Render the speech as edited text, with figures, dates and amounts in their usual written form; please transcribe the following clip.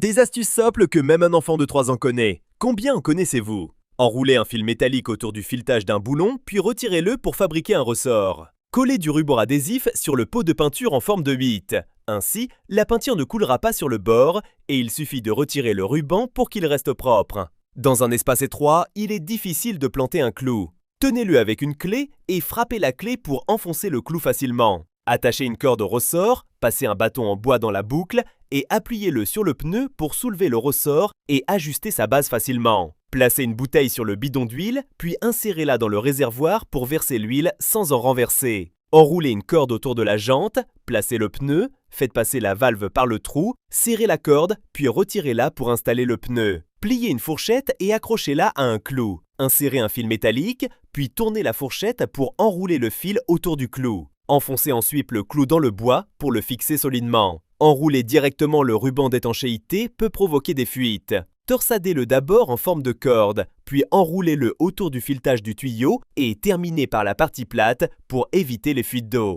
Des astuces simples que même un enfant de 3 ans connaît. Combien en connaissez-vous? Enroulez un fil métallique autour du filetage d'un boulon, puis retirez-le pour fabriquer un ressort. Collez du ruban adhésif sur le pot de peinture en forme de 8. Ainsi, la peinture ne coulera pas sur le bord et il suffit de retirer le ruban pour qu'il reste propre. Dans un espace étroit, il est difficile de planter un clou. Tenez-le avec une clé et frappez la clé pour enfoncer le clou facilement. Attachez une corde au ressort, passez un bâton en bois dans la boucle et appuyez-le sur le pneu pour soulever le ressort et ajuster sa base facilement. Placez une bouteille sur le bidon d'huile, puis insérez-la dans le réservoir pour verser l'huile sans en renverser. Enroulez une corde autour de la jante, placez le pneu, faites passer la valve par le trou, serrez la corde, puis retirez-la pour installer le pneu. Pliez une fourchette et accrochez-la à un clou. Insérez un fil métallique, puis tournez la fourchette pour enrouler le fil autour du clou. Enfoncez ensuite le clou dans le bois pour le fixer solidement. Enrouler directement le ruban d'étanchéité peut provoquer des fuites. Torsadez-le d'abord en forme de corde, puis enroulez-le autour du filetage du tuyau et terminez par la partie plate pour éviter les fuites d'eau.